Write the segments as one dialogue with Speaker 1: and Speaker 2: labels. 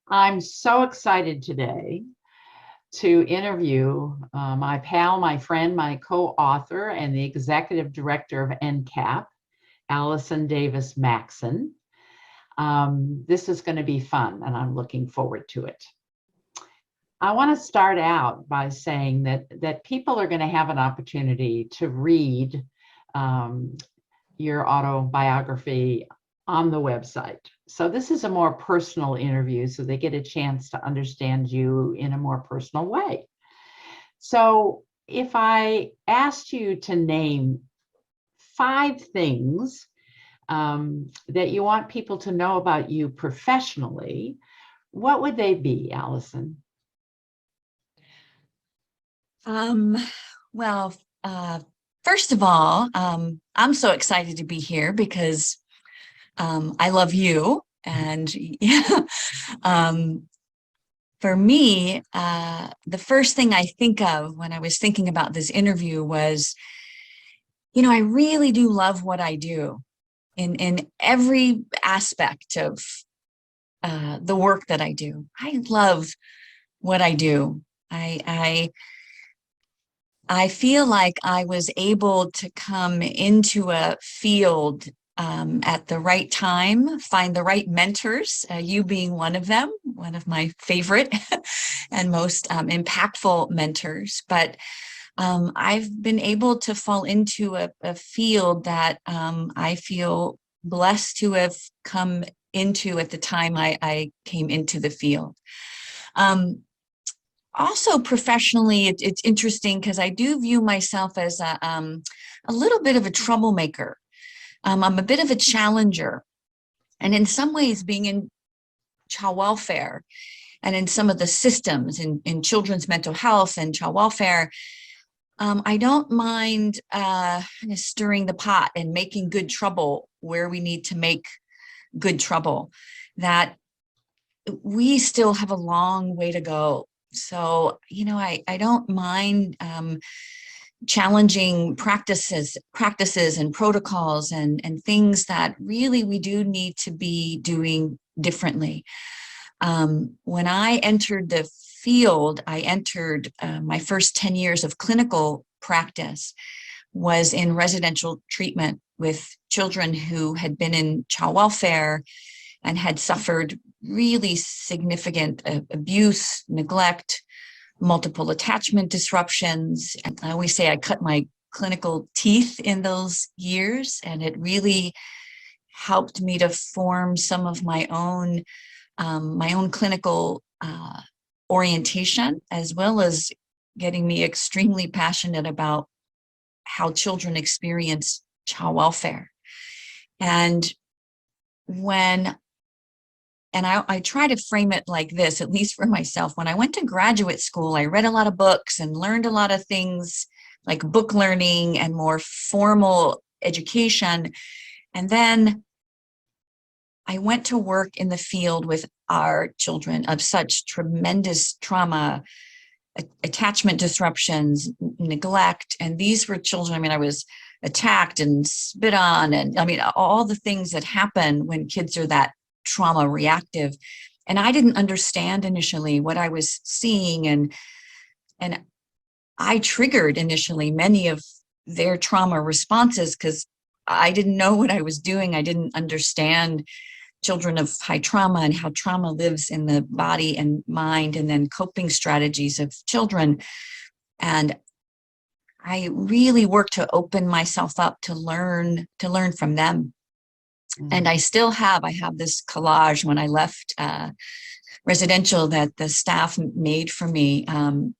Speaker 1: I'm so excited today to interview my pal, my friend, my co-author, and the executive director of NCAP, Allison Davis Maxon. This is going to be fun, and I'm looking forward to it. I want to start out by saying that people are going to have an opportunity to read your autobiography on the website. So this is a more personal interview, so they get a chance to understand you in a more personal way. So if I asked you to name 5 things that you want people to know about you professionally, what would they be, Allison?
Speaker 2: Well, first of all, I'm so excited to be here because I love you. And yeah, for me, the first thing I think of when I was thinking about this interview was, I really do love what I do in every aspect of the work that I do. I love what I do. I feel like I was able to come into a field at the right time, find the right mentors, you being one of them, one of my favorite and most impactful mentors. But I've been able to fall into a field that I feel blessed to have come into at the time I came into the field. Also professionally, it's interesting because I do view myself as a little bit of a troublemaker. I'm a bit of a challenger. And in some ways, being in child welfare and in some of the systems in children's mental health and child welfare, I don't mind stirring the pot and making good trouble where we need to make good trouble. That we still have a long way to go. So, I don't mind challenging practices and protocols and things that really we do need to be doing differently. When I entered the field, I entered my first 10 years of clinical practice was in residential treatment with children who had been in child welfare and had suffered really significant abuse, neglect, multiple attachment disruptions. And I always say I cut my clinical teeth in those years, and it really helped me to form some of my own clinical orientation, as well as getting me extremely passionate about how children experience child welfare. And I try to frame it like this, at least for myself. When I went to graduate school, I read a lot of books and learned a lot of things like book learning and more formal education. And then I went to work in the field with our children of such tremendous trauma, attachment disruptions, neglect. And these were children, I was attacked and spit on, and all the things that happen when kids are that trauma reactive. And I didn't understand initially what I was seeing, and I triggered initially many of their trauma responses because I didn't know what I was doing. I didn't understand children of high trauma and how trauma lives in the body and mind, and then coping strategies of children. And I really worked to open myself up to learn from them. And I have this collage when I left residential that the staff made for me. And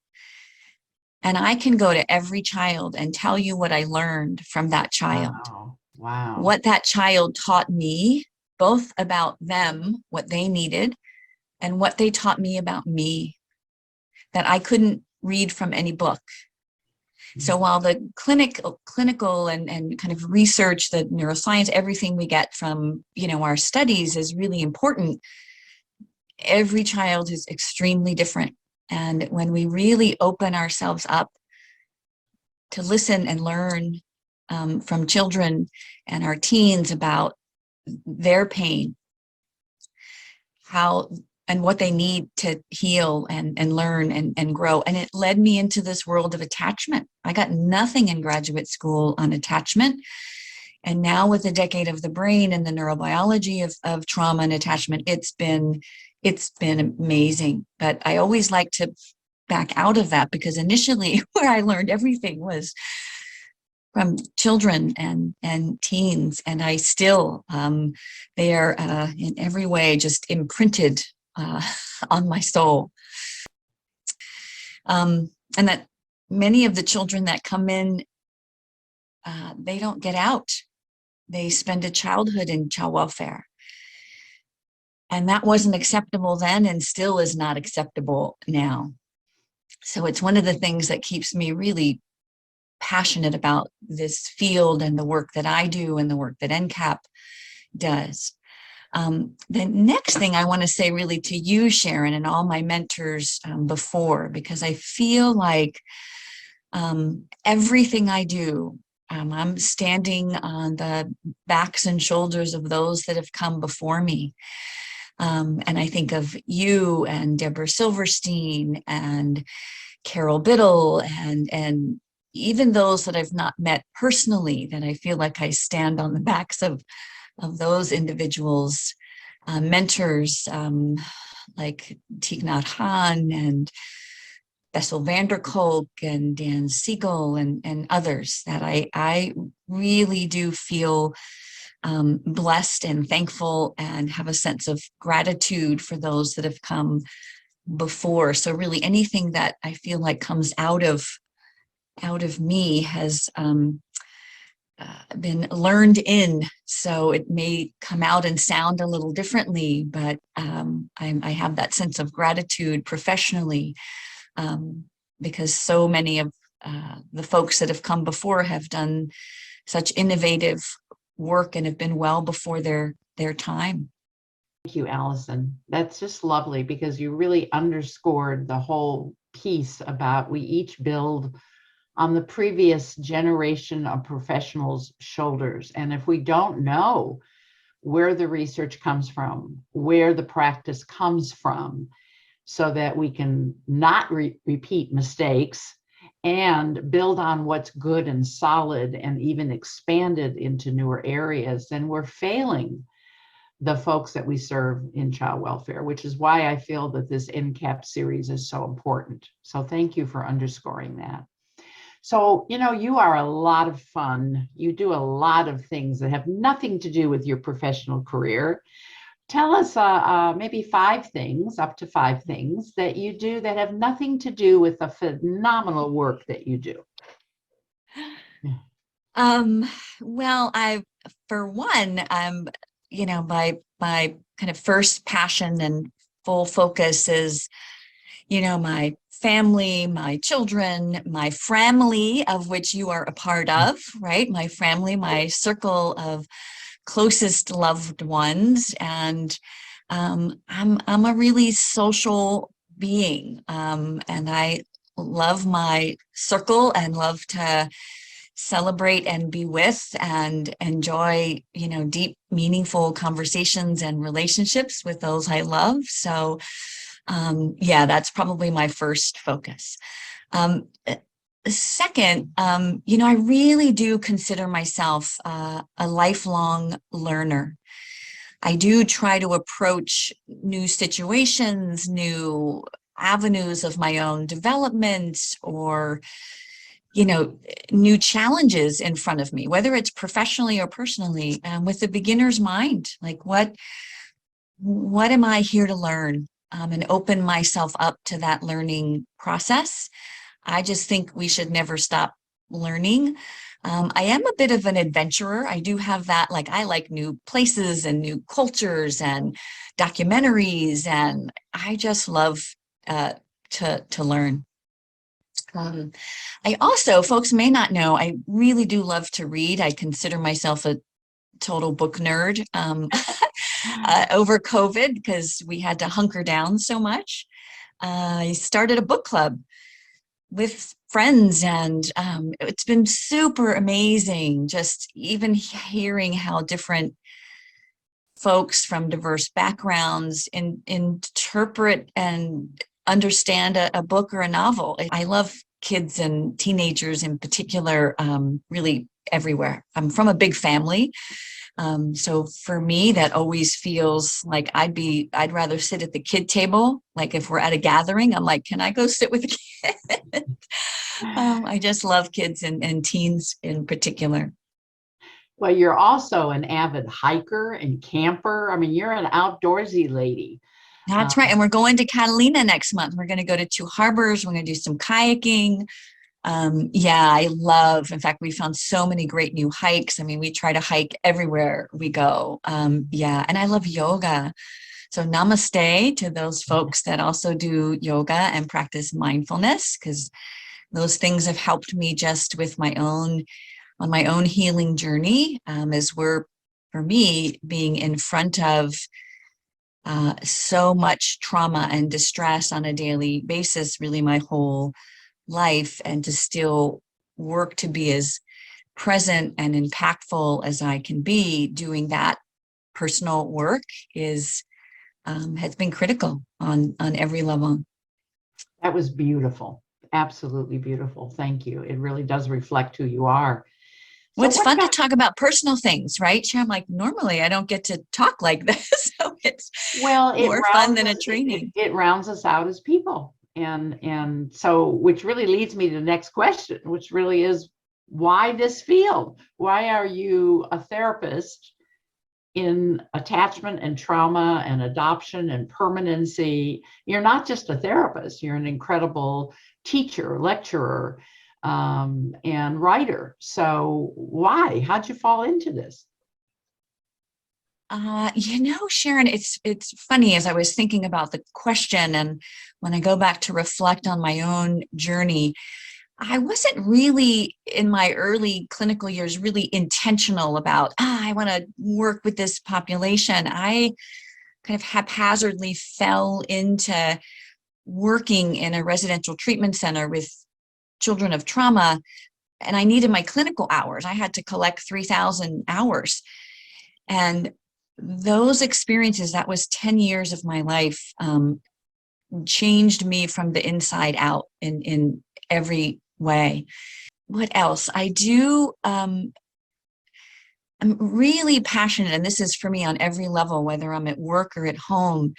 Speaker 2: I can go to every child and tell you what I learned from that child.
Speaker 1: Wow.
Speaker 2: What that child taught me, both about them, what they needed, and what they taught me about me, that I couldn't read from any book. So while the clinical and kind of research, the neuroscience, everything we get from, our studies is really important, every child is extremely different. And when we really open ourselves up to listen and learn from children and our teens about their pain, how and what they need to heal and learn and grow. And it led me into this world of attachment. I got nothing in graduate school on attachment. And now with a decade of the brain and the neurobiology of trauma and attachment, it's been amazing. But I always like to back out of that, because initially where I learned everything was from children and teens, and I still, they are in every way just imprinted on my soul. And that many of the children that come in, they don't get out. They spend a childhood in child welfare. And that wasn't acceptable then and still is not acceptable now. So it's one of the things that keeps me really passionate about this field and the work that I do and the work that NCAP does. The next thing I want to say really to you, Sharon, and all my mentors before, because I feel like everything I do, I'm standing on the backs and shoulders of those that have come before me. And I think of you and Deborah Silverstein and Carol Biddle and even those that I've not met personally, that I feel like I stand on the backs of those individuals, mentors like Thich Nhat Hanh and Bessel van der Kolk and Dan Siegel and others, that I really do feel blessed and thankful and have a sense of gratitude for those that have come before. So really anything that I feel like comes out of me has been learned in, so it may come out and sound a little differently, but I have that sense of gratitude professionally, because so many of the folks that have come before have done such innovative work and have been well before their time.
Speaker 1: Thank you, Allison. That's just lovely, because you really underscored the whole piece about we each build on the previous generation of professionals' shoulders. And if we don't know where the research comes from, where the practice comes from, so that we can not repeat mistakes and build on what's good and solid and even expand it into newer areas, then we're failing the folks that we serve in child welfare, which is why I feel that this NCAP series is so important. So thank you for underscoring that. So, you are a lot of fun. You do a lot of things that have nothing to do with your professional career. Tell us maybe up to five things that you do that have nothing to do with the phenomenal work that you do.
Speaker 2: Well, for one, my kind of first passion and full focus is, my family, my children, my family, of which you are a part of, right? My family, my circle of closest loved ones. And I'm a really social being. And I love my circle and love to celebrate and be with and enjoy, deep, meaningful conversations and relationships with those I love. So yeah, that's probably my first focus. Second, I really do consider myself a lifelong learner. I do try to approach new situations, new avenues of my own development, or new challenges in front of me, whether it's professionally or personally, with a beginner's mind. Like, what am I here to learn? And open myself up to that learning process. I just think we should never stop learning. I am a bit of an adventurer. I do have that, like, I like new places and new cultures and documentaries, and I just love to learn. I also, folks may not know, I really do love to read. I consider myself a total book nerd. Over COVID, because we had to hunker down so much, I started a book club with friends, and it's been super amazing, just even hearing how different folks from diverse backgrounds interpret and understand a book or a novel. I love kids and teenagers in particular, really everywhere. I'm from a big family. So for me, that always feels like I'd rather sit at the kid table. Like if we're at a gathering, I'm like, can I go sit with a kid? I just love kids and teens in particular.
Speaker 1: Well, you're also an avid hiker and camper. I mean, you're an outdoorsy lady.
Speaker 2: That's right. And we're going to Catalina next month. We're going to go to 2 harbors. We're going to do some kayaking. Yeah, in fact, we found so many great new hikes. I mean, we try to hike everywhere we go. Yeah, and I love yoga. So namaste to those folks that also do yoga and practice mindfulness, because those things have helped me just with on my own healing journey, as we're, for me, being in front of so much trauma and distress on a daily basis, really my whole life, and to still work to be as present and impactful as I can be doing that personal work is has been critical on every level.
Speaker 1: That was beautiful. Absolutely beautiful. Thank you. It really does reflect who you are.
Speaker 2: Well,
Speaker 1: So
Speaker 2: it's
Speaker 1: what
Speaker 2: fun to
Speaker 1: about,
Speaker 2: talk about personal things, right? I'm like, normally I don't get to talk like this, so it's
Speaker 1: well,
Speaker 2: more fun than a training.
Speaker 1: it rounds us out as people. And so, which really leads me to the next question, which really is, why this field? Why are you a therapist in attachment and trauma and adoption and permanency? You're not just a therapist, you're an incredible teacher, lecturer, and writer. So why? How'd you fall into this?
Speaker 2: Sharon, it's funny as I was thinking about the question, and when I go back to reflect on my own journey, I wasn't really in my early clinical years really intentional about, I want to work with this population. I kind of haphazardly fell into working in a residential treatment center with children of trauma, and I needed my clinical hours. I had to collect 3,000 hours. And those experiences, that was 10 years of my life, changed me from the inside out in every way. What else? I'm really passionate, and this is for me on every level, whether I'm at work or at home,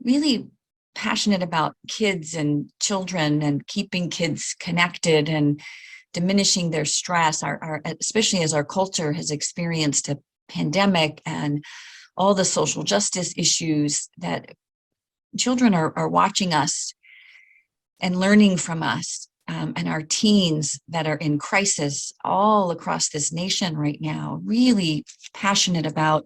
Speaker 2: really passionate about kids and children and keeping kids connected and diminishing their stress, especially as our culture has experienced a pandemic and all the social justice issues, that children are watching us and learning from us, and our teens that are in crisis all across this nation right now, really passionate about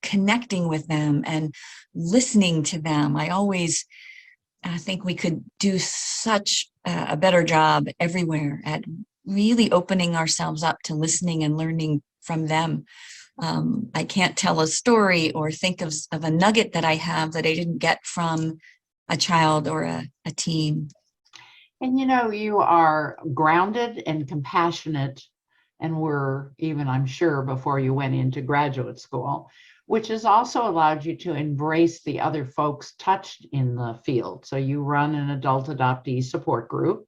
Speaker 2: connecting with them and listening to them. I think we could do such a better job everywhere at really opening ourselves up to listening and learning from them. I can't tell a story or think of a nugget that I have that I didn't get from a child or a teen.
Speaker 1: And you are grounded and compassionate, and were even, I'm sure, before you went into graduate school, which has also allowed you to embrace the other folks touched in the field. So you run an adult adoptee support group,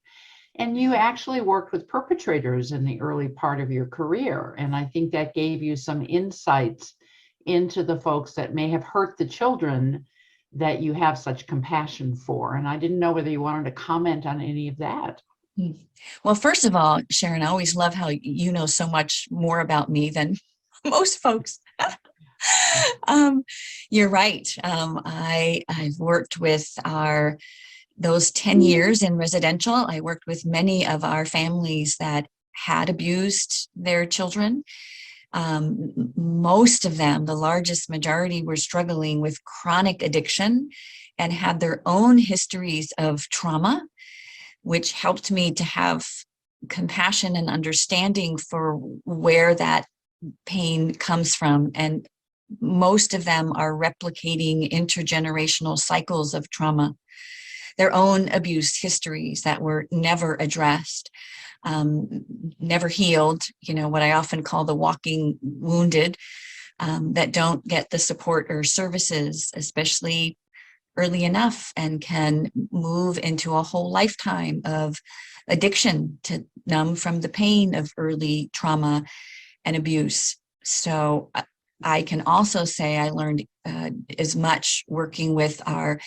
Speaker 1: and you actually worked with perpetrators in the early part of your career. And I think that gave you some insights into the folks that may have hurt the children that you have such compassion for. And I didn't know whether you wanted to comment on any of that.
Speaker 2: Well, first of all, Sharon, I always love how you know so much more about me than most folks. You're right. I've worked with those 10 years in residential. I worked with many of our families that had abused their children. Most of them, the largest majority, were struggling with chronic addiction and had their own histories of trauma, which helped me to have compassion and understanding for where that pain comes from. And most of them are replicating intergenerational cycles of trauma, their own abuse histories that were never addressed, never healed, what I often call the walking wounded, that don't get the support or services, especially early enough, and can move into a whole lifetime of addiction to numb from the pain of early trauma and abuse. So I can also say I learned as much working with our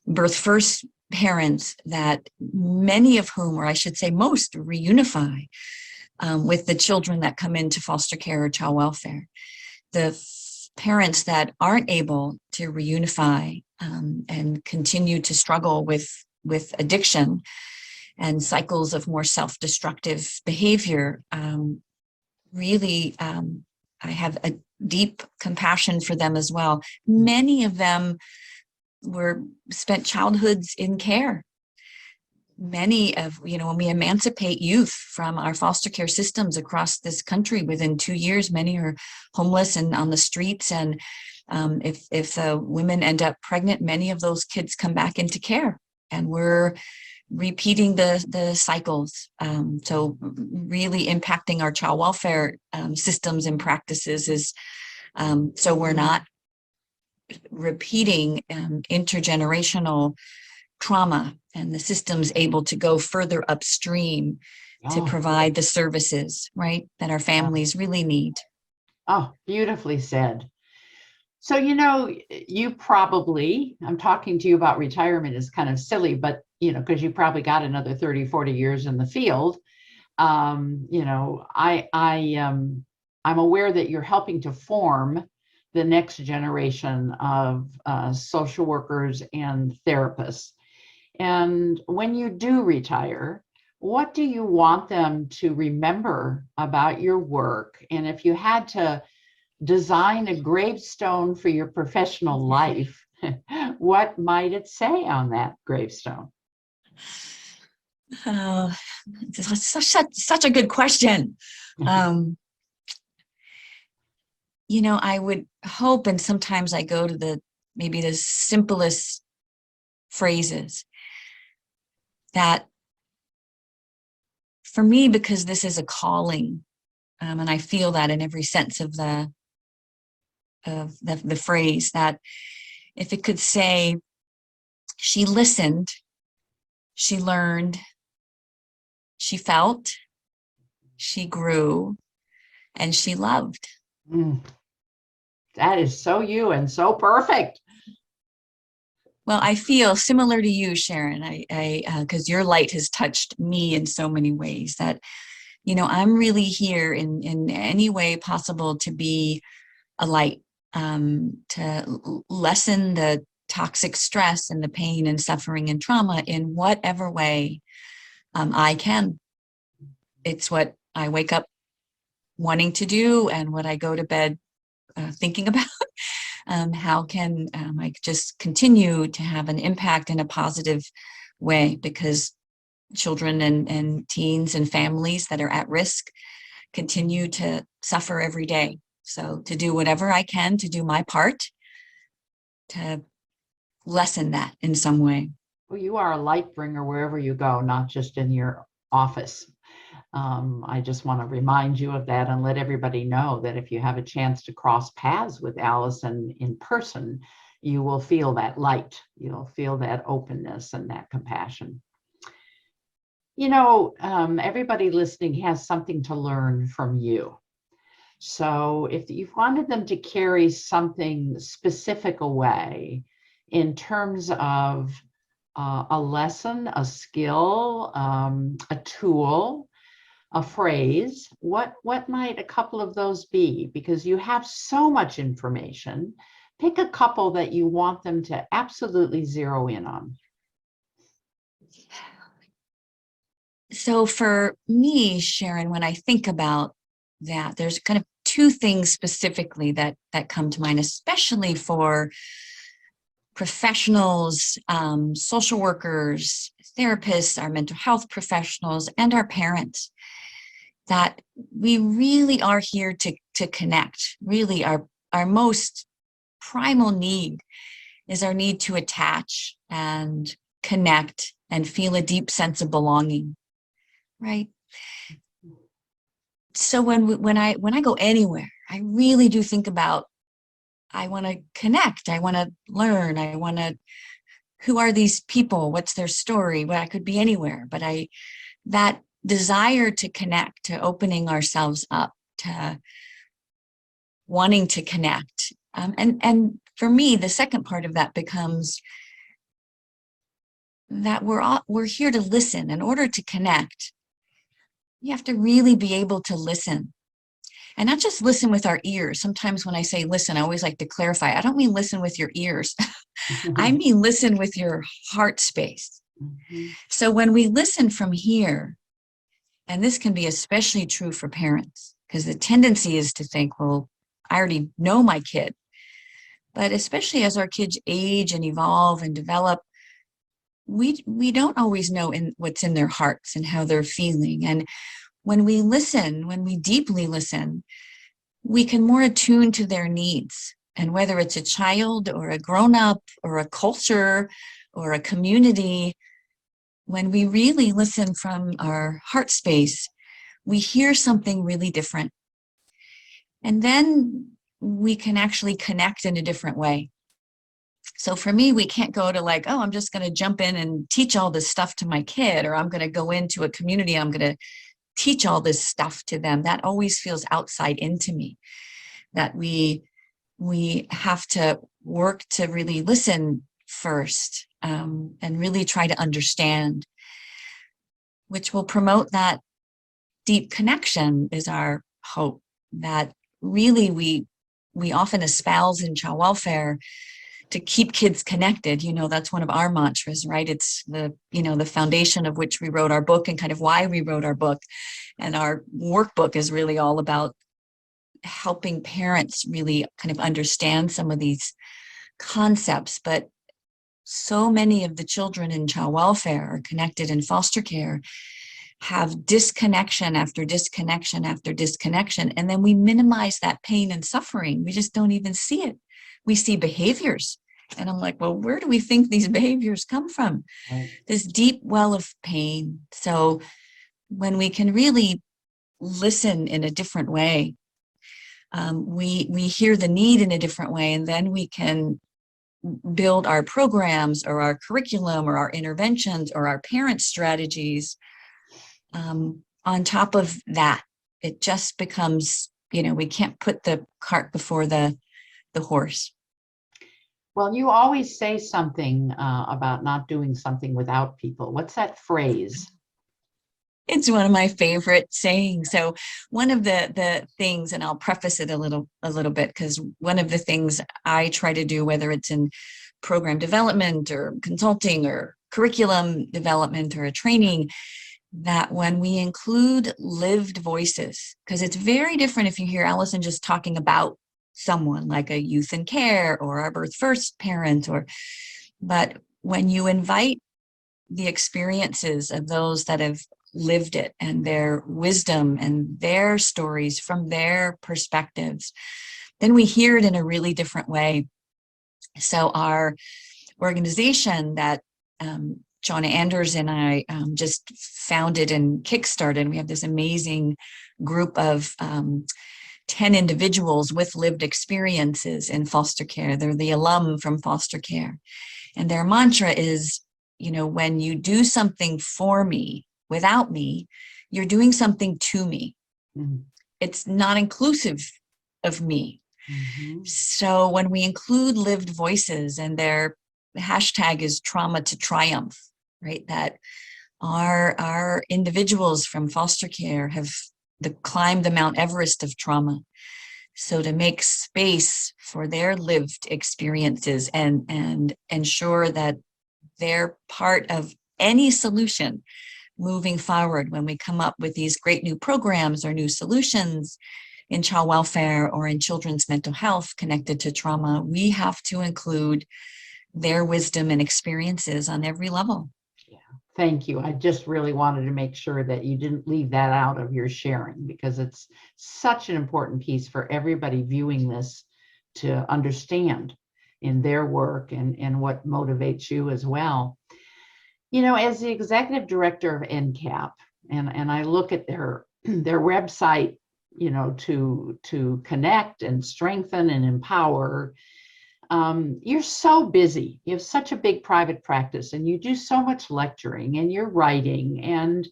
Speaker 2: birth first parents, that many of whom, or I should say most, reunify with the children that come into foster care or child welfare. The parents that aren't able to reunify and continue to struggle with addiction and cycles of more self-destructive behavior, really, I have a deep compassion for them as well. Many of them spent childhoods in care. Many of, when we emancipate youth from our foster care systems across this country, within 2 years, many are homeless and on the streets. And if the women end up pregnant, many of those kids come back into care, and we're repeating the cycles. So really impacting our child welfare systems and practices is so we're not repeating intergenerational trauma, and the system's able to go further upstream to provide the services, right, that our families really need.
Speaker 1: Oh, beautifully said. So, you probably, I'm talking to you about retirement is kind of silly, but, because you probably got another 30, 40 years in the field. I'm aware that you're helping to form the next generation of social workers and therapists. And when you do retire, what do you want them to remember about your work? And if you had to design a gravestone for your professional life, what might it say on that gravestone?
Speaker 2: Oh, such a good question. I would hope, and sometimes I go to maybe the simplest phrases, that for me, because this is a calling, and I feel that in every sense of the phrase, that if it could say, she listened, she learned, she felt, she grew, and she loved.
Speaker 1: That is so you and so perfect.
Speaker 2: Well, I feel similar to you, Sharon, because your light has touched me in so many ways, that, I'm really here in any way possible to be a light, to lessen the toxic stress and the pain and suffering and trauma in whatever way I can. It's what I wake up wanting to do, and what I go to bed thinking about. How can I just continue to have an impact in a positive way? Because children and teens and families that are at risk continue to suffer every day. So to do whatever I can to do my part to lessen that in some way.
Speaker 1: Well, you are a light bringer wherever you go, not just in your office. I just want to remind you of that and let everybody know that if you have a chance to cross paths with Allison in person, you will feel that light. You'll feel that openness and that compassion. Everybody listening has something to learn from you. So if you wanted them to carry something specific away in terms of a lesson, a skill, a tool, a phrase, what might a couple of those be? Because you have so much information. Pick a couple that you want them to absolutely zero in on.
Speaker 2: So for me, Sharon, when I think about that, there's kind of two things specifically that come to mind, especially for professionals, social workers, therapists, our mental health professionals, and our parents, that we really are here to connect. Really, our most primal need is our need to attach and connect and feel a deep sense of belonging, right? So when I go anywhere, I really do think about, I want to connect, I want to learn, who are these people? What's their story? Well, I could be anywhere, but that desire to connect, to opening ourselves up, to wanting to connect. And for me, the second part of that becomes that we're here to listen. In order to connect, you have to really be able to listen. And not just listen with our ears. Sometimes when I say listen, I always like to clarify. I don't mean listen with your ears. I mean listen with your heart space. So when we listen from here, and this can be especially true for parents, because the tendency is to think, well, I already know my kid. But especially as our kids age and evolve and develop, we don't always know what's in their hearts and how they're feeling. And when we listen, when we deeply listen, we can more attune to their needs. And whether it's a child or a grown-up or a culture or a community, when we really listen from our heart space, we hear something really different. And then we can actually connect in a different way. So for me, we can't go to like, oh, I'm just going to jump in and teach all this stuff to my kid, or I'm going to go into a community, I'm going to teach all this stuff to them. That always feels outside into me, that we have to work to really listen first, and really try to understand, which will promote that deep connection is our hope. That really we often espouse in child welfare to keep kids connected. That's one of our mantras, right? It's the foundation of which we wrote our book and kind of why we wrote our book. And our workbook is really all about helping parents really kind of understand some of these concepts. But so many of the children in child welfare are connected in foster care, have disconnection after disconnection after disconnection. And then we minimize that pain and suffering. We just don't even see it. We see behaviors. And I'm like, well, where do we think these behaviors come from? Right. This deep well of pain. So when we can really listen in a different way, we hear the need in a different way, and then we can build our programs or our curriculum or our interventions or our parent strategies on top of that. It just becomes, we can't put the cart before the horse.
Speaker 1: Well, you always say something about not doing something without people. What's that phrase?
Speaker 2: It's one of my favorite sayings. So one of the things, and I'll preface it a little bit, because one of the things I try to do, whether it's in program development or consulting or curriculum development or a training, that when we include lived voices, because it's very different if you hear Allison just talking about someone like a youth in care or a birth first parent, but when you invite the experiences of those that have lived it and their wisdom and their stories from their perspectives, then we hear it in a really different way. So our organization that Shauna Anders and I just founded and kickstarted, we have this amazing group of 10 individuals with lived experiences in foster care. They're the alum from foster care. And their mantra is, when you do something for me, without me, you're doing something to me. Mm-hmm. It's not inclusive of me. Mm-hmm. So when we include lived voices, and their hashtag is trauma to triumph, right? That our individuals from foster care have climbed the Mount Everest of trauma. So to make space for their lived experiences and ensure that they're part of any solution moving forward when we come up with these great new programs or new solutions in child welfare or in children's mental health connected to trauma, we have to include their wisdom and experiences on every level.
Speaker 1: Yeah, thank you. I just really wanted to make sure that you didn't leave that out of your sharing, because it's such an important piece for everybody viewing this to understand in their work and what motivates you as well. As the executive director of NCAP, and I look at their website you know, to connect and strengthen and empower. You're so busy. You have such a big private practice and you do so much lecturing and you're writing. And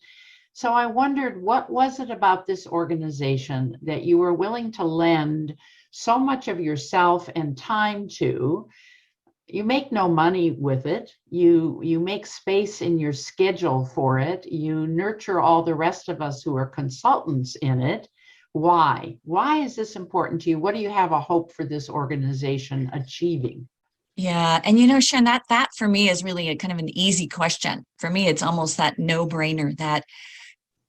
Speaker 1: so I wondered, what was it about this organization that you were willing to lend so much of yourself and time to? You make no money with it. You make space in your schedule for it. You nurture all the rest of us who are consultants in it. Why? Why is this important to you? What do you have a hope for this organization achieving?
Speaker 2: Yeah. And you know, Shen, that for me is really a kind of an easy question. For me, it's almost that no-brainer that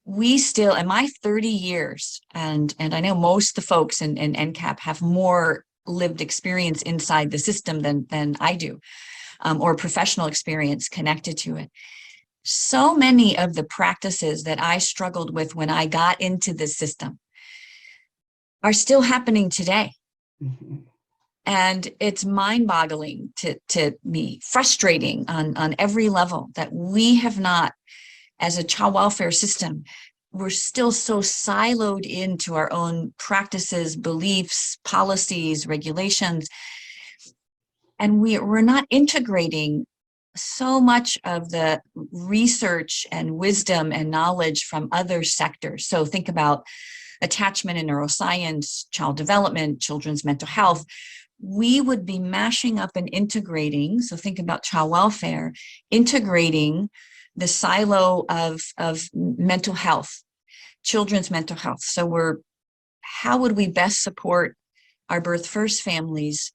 Speaker 2: we still, in my 30 years, and I know most of the folks in NCAP have more lived experience inside the system than I do, or professional experience connected to it. So many of the practices that I struggled with when I got into the system are still happening today.
Speaker 1: Mhm.
Speaker 2: And it's mind-boggling to me, frustrating on every level that we have not, as a child welfare system, we're still so siloed into our own practices, beliefs, policies, regulations, and we're not integrating so much of the research and wisdom and knowledge from other sectors. So think about attachment and neuroscience, child development, children's mental health. We would be mashing up and integrating, so think about child welfare, integrating the silo of mental health, children's mental health. So how would we best support our birth first families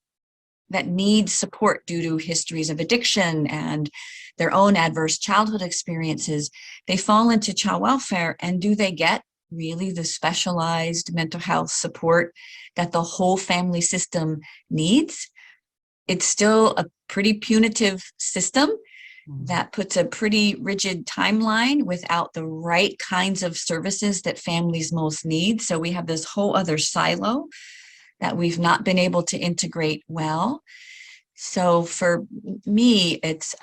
Speaker 2: that need support due to histories of addiction and their own adverse childhood experiences? They fall into child welfare, and do they get really the specialized mental health support that the whole family system needs? It's still a pretty punitive system that puts a pretty rigid timeline without the right kinds of services that families most need. So we have this whole other silo that we've not been able to integrate well. So for me, it's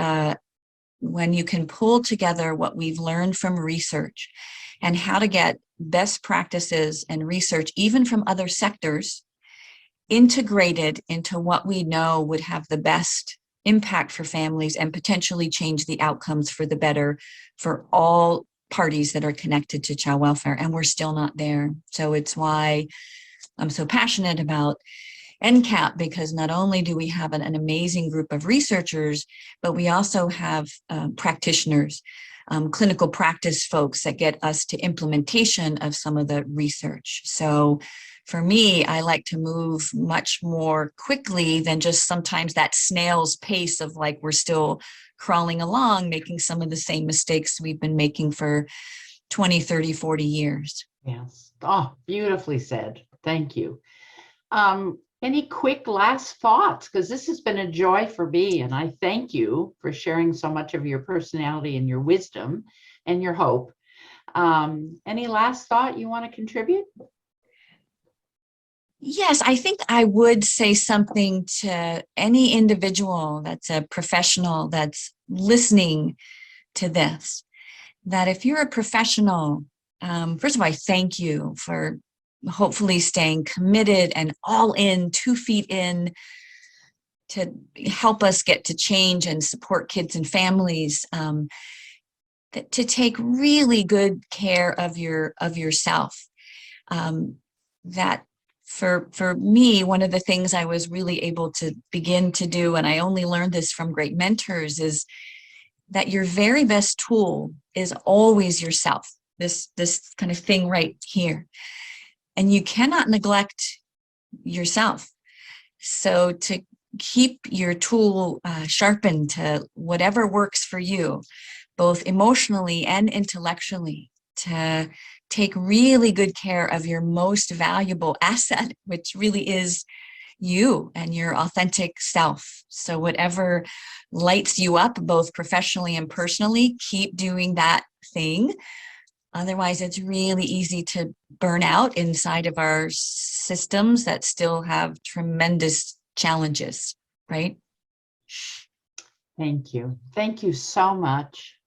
Speaker 2: when you can pull together what we've learned from research and how to get best practices and research, even from other sectors, integrated into what we know would have the best impact for families and potentially change the outcomes for the better for all parties that are connected to child welfare. And we're still not there. So it's why I'm so passionate about NCAP, because not only do we have an amazing group of researchers, but we also have practitioners, clinical practice folks that get us to implementation of some of the research. So for me, I like to move much more quickly than just sometimes that snail's pace of like we're still crawling along, making some of the same mistakes we've been making for 20, 30, 40 years.
Speaker 1: Yes. Oh, beautifully said. Thank you. Any quick last thoughts? Because this has been a joy for me, and I thank you for sharing so much of your personality and your wisdom and your hope. Any last thought you want to contribute?
Speaker 2: Yes, I think I would say something to any individual that's a professional that's listening to this, that if you're a professional, first of all, I thank you for hopefully staying committed and all in, 2 feet in, to help us get to change and support kids and families, to take really good care of yourself. That for me, one of the things I was really able to begin to do, and I only learned this from great mentors, is that your very best tool is always yourself. This kind of thing right here. And you cannot neglect yourself. So to keep your tool sharpened to whatever works for you, both emotionally and intellectually, to take really good care of your most valuable asset, which really is you and your authentic self. So whatever lights you up, both professionally and personally, keep doing that thing. Otherwise, it's really easy to burn out inside of our systems that still have tremendous challenges, right?
Speaker 1: Thank you. Thank you so much.